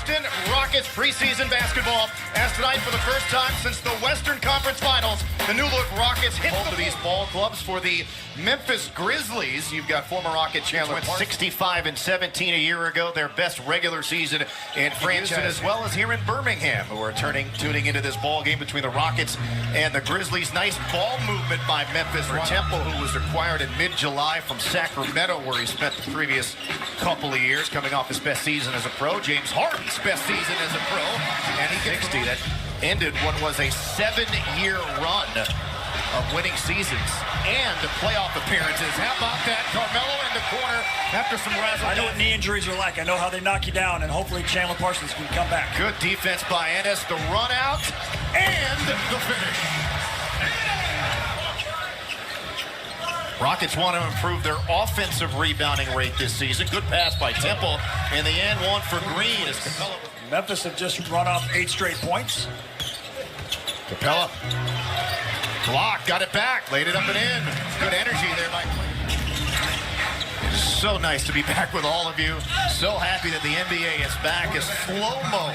Houston Rockets preseason basketball, as tonight for the first time since the Western Conference Finals, the new look Rockets hit home to these ball clubs for the Memphis Grizzlies. You've got former Rocket Chandler with 65-17 a year ago, their best regular season in franchise, as well as here in Birmingham, who are tuning into this ball game between the Rockets and the Grizzlies. Nice ball movement by Memphis for Temple, who was acquired in mid-July from Sacramento, where he spent the previous couple of years, coming off his best season as a pro. James Harden's best season as a pro, and he gets 60. That ended what was a 7-year run of winning seasons and playoff appearances. How about that? Carmelo in the corner after some razzle. I know what knee injuries are like. I know how they knock you down, and hopefully Chandler Parsons can come back. Good defense by Ennis, the run out, and the finish. Rockets want to improve their offensive rebounding rate this season. Good pass by Temple. In the end, one for Green. Memphis have just run off 8 straight points. Capella. Block, got it back, laid it up and in. Good energy there by Clay. So nice to be back with all of you. So happy that the NBA is back. As slow-mo.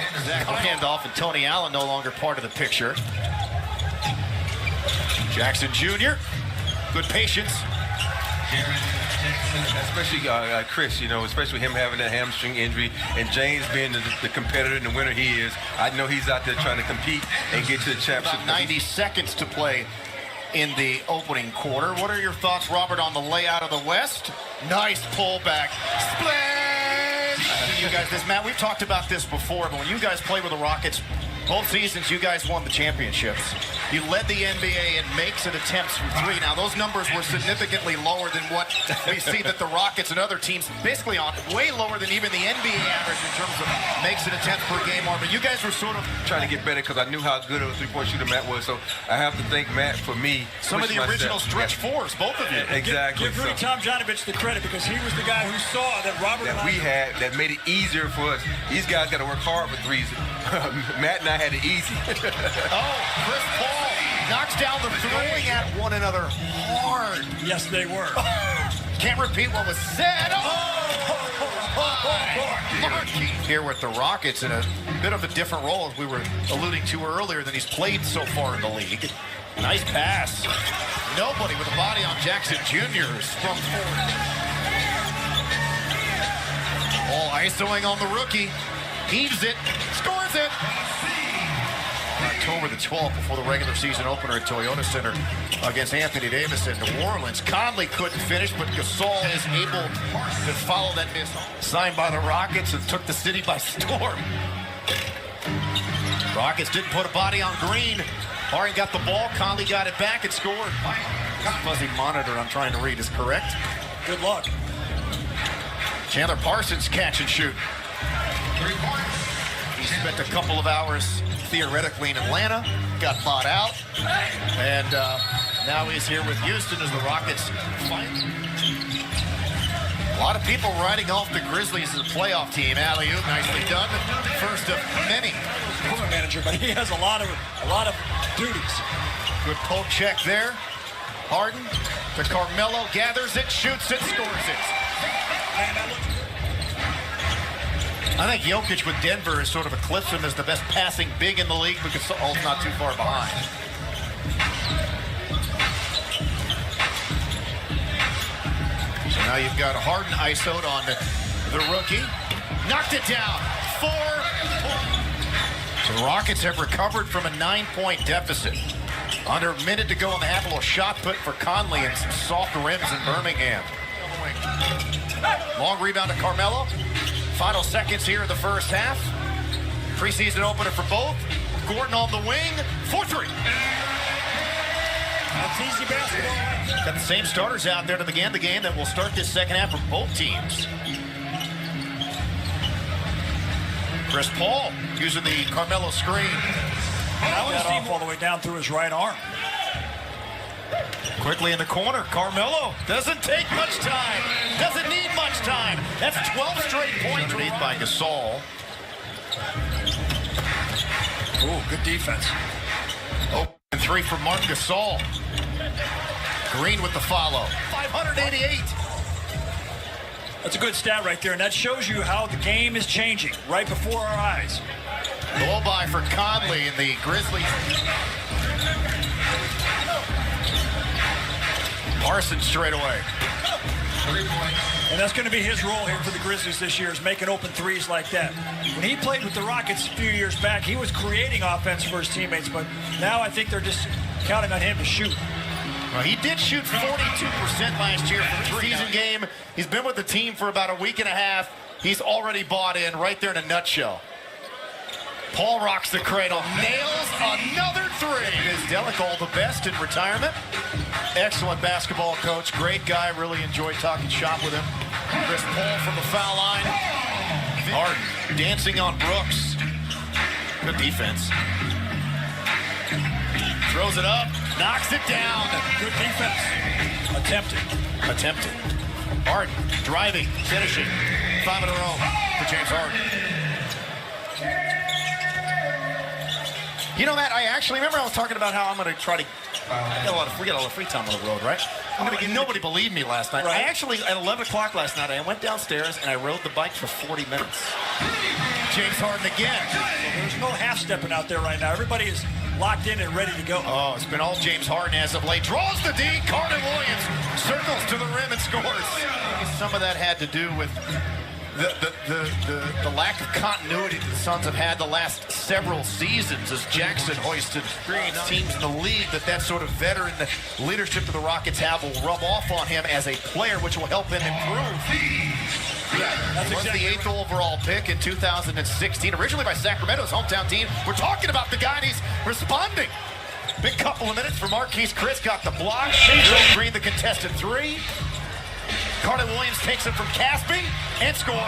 Handoff and Tony Allen no longer part of the picture. Jackson Jr. Good patience. Especially Chris, you know, especially him having that hamstring injury, and James being the competitor and the winner he is. I know he's out there trying to compete and get to the championship. About 90 seconds to play in the opening quarter. What are your thoughts, Robert, on the layout of the West? Nice pullback. Splash! You guys, Matt, we've talked about this before, but when you guys play with the Rockets, both seasons, you guys won the championships. You led the NBA in makes and attempts from 3. Now, those numbers were significantly lower than what we see that the Rockets and other teams basically on, way lower than even the NBA average in terms of makes and attempts per game. But you guys were sort of trying to get better because I knew how good of a three-point shooter Matt was. So I have to thank Matt for me. Some of the original stretch fours, both of you. Exactly. Give Rudy Tomjanovich the credit because he was the guy who saw that Robert that we had that made it easier for us. These guys got to work hard for threes. Matt and I had it easy. Oh, Chris Paul knocks down the throwing at one another hard. Yes, they were. Can't repeat what was said. Here with the Rockets in a bit of a different role, as we were alluding to earlier, than he's played so far in the league. Nice pass. Nobody with a body on Jackson Jr. from forward. All isoing on the rookie. Heaves it, scores it. On October the 12th, before the regular season opener at Toyota Center against Anthony Davis in New Orleans. Conley couldn't finish, but Gasol is able to follow that miss. Signed by the Rockets and took the city by storm. Rockets didn't put a body on Green. Harden got the ball, Conley got it back and scored. Fuzzy monitor I'm trying to read is correct. Good luck. Chandler Parsons catch and shoot. He spent a couple of hours theoretically in Atlanta, got bought out, and now he's here with Houston as the Rockets fight. A lot of people writing off the Grizzlies as a playoff team. Alley-oop, nicely done. First of many. Equipment manager, but he has a lot of duties. Good poke check there. Harden to Carmelo, gathers it, shoots it, scores it. Man, that looks good. I think Jokic with Denver is sort of eclipsed him as the best passing big in the league because Gasol's not too far behind. So now you've got Harden ISO'd on the rookie. Knocked it down. 4 points. So the Rockets have recovered from a 9-point deficit. Under a minute to go in the half, a little shot put for Conley and some soft rims in Birmingham. Long rebound to Carmelo. Final seconds here in the first half. Preseason opener for both. Gordon on the wing. 4-3. That's easy basketball. Got the same starters out there to begin the game that will start this second half for both teams. Chris Paul using the Carmelo screen. That off all the way down through his right arm. Quickly in the corner, Carmelo doesn't take much time, doesn't need much time. That's 12 straight points. Underneath by Gasol. Ooh, good defense. Open 3 for Marc Gasol. Green with the follow. 588. That's a good stat right there, and that shows you how the game is changing right before our eyes. Blow by for Conley and the Grizzlies. Parsons straight away. And that's going to be his role here for the Grizzlies this year, is making open threes like that. When he played with the Rockets a few years back, he was creating offense for his teammates, but now I think they're just counting on him to shoot. Well, he did shoot 42% last year from the preseason game. He's been with the team for about a week and a half. He's already bought in right there in a nutshell. Paul rocks the cradle, nails another three. Is Delic all the best in retirement? Excellent basketball coach, great guy. Really enjoyed talking shop with him. Chris Paul from the foul line. Harden dancing on Brooks. Good defense. Throws it up, knocks it down. Good defense. Attempted. Harden driving, finishing. 5 in a row for James Harden. You know, Matt, I actually remember I was talking about how I'm going to try to. We got a lot of free time on the road, right? Nobody believed me last night. Right. I actually, at 11 o'clock last night, I went downstairs and I rode the bike for 40 minutes. James Harden again. So there's no half-stepping out there right now. Everybody is locked in and ready to go. Oh, it's been all James Harden as of late. Draws the D. Carter Williams circles to the rim and scores. Some of that had to do with the lack of continuity that the Suns have had the last several seasons as Jackson hoisted teams in the league. That sort of veteran leadership that the Rockets have will rub off on him as a player, which will help him improve. That's Was exactly the 8th overall pick in 2016, originally by Sacramento's hometown team. We're talking about the guy, and he's responding. Big couple of minutes for Marquise Chris, got the block. Joe Green, the contested three. Carter Williams takes it from Caspi and scores.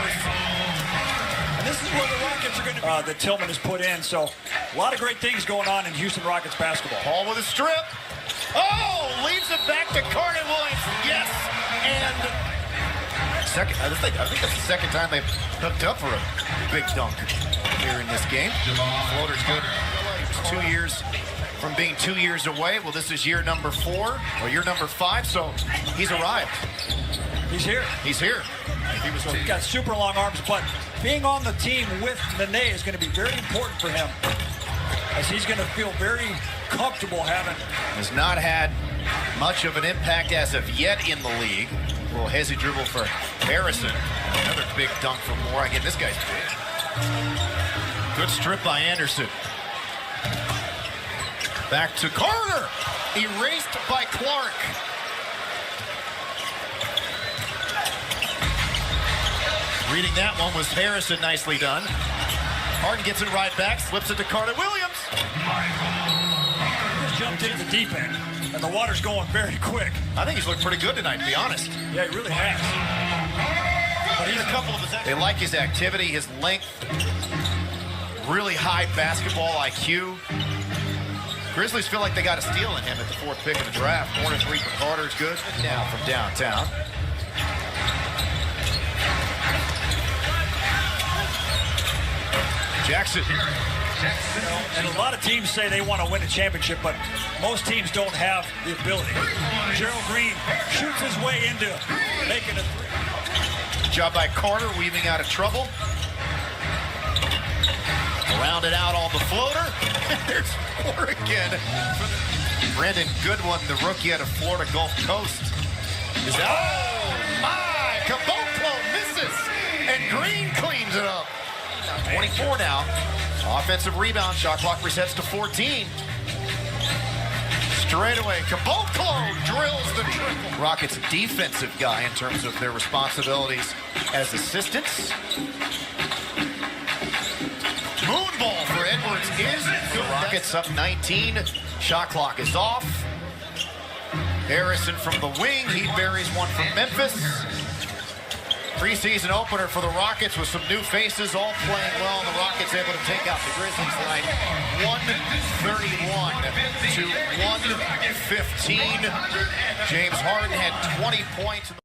And this is where the Rockets are going to be. That Tillman has put in, so a lot of great things going on in Houston Rockets basketball. Paul with a strip. Oh, leaves it back to Carter Williams. Yes, and second. I think that's the second time they've hooked up for a big dunk here in this game. Floater's good. 2 years from being 2 years away. Well, this is year number 4 or year number 5, so he's arrived. He's here. He's here. He's got super long arms, but being on the team with Nene is going to be very important for him, as he's going to feel very comfortable having. Has not had much of an impact as of yet in the league. A little hezzy dribble for Harrison. Another big dunk for Moore. Again, this guy's big. Good strip by Anderson. Back to Carter. Erased by Clark. Reading that one was Harrison, nicely done. Harden gets it right back, slips it to Carter Williams. He just jumped into the deep end, and the water's going very quick. I think he's looked pretty good tonight, to be honest. Yeah, he really has. But he's a couple of his. They like his activity, his length, really high basketball IQ. Grizzlies feel like they got a steal in him at the 4th pick of the draft. Corner 3 for Carter is good. Now from downtown. Jackson. And a lot of teams say they want to win a championship, but most teams don't have the ability. Gerald Green shoots his way into making a three. Good job by Carter, weaving out of trouble. Rounded out on the floater. There's Oregon. Brandon Goodwin, the rookie out of Florida Gulf Coast, is out. Oh my! Caboclo misses, and Green cleans it up. 24 now. Offensive rebound. Shot clock resets to 14. Straight away, Caboclo drills the triple. Rockets defensive guy in terms of their responsibilities as assistants. Moonball for Edwards is good. Rockets up 19. Shot clock is off. Harrison from the wing. He buries one from Memphis. Preseason opener for the Rockets with some new faces, all playing well, and the Rockets able to take out the Grizzlies tonight, 131 to 115. James Harden had 20 points.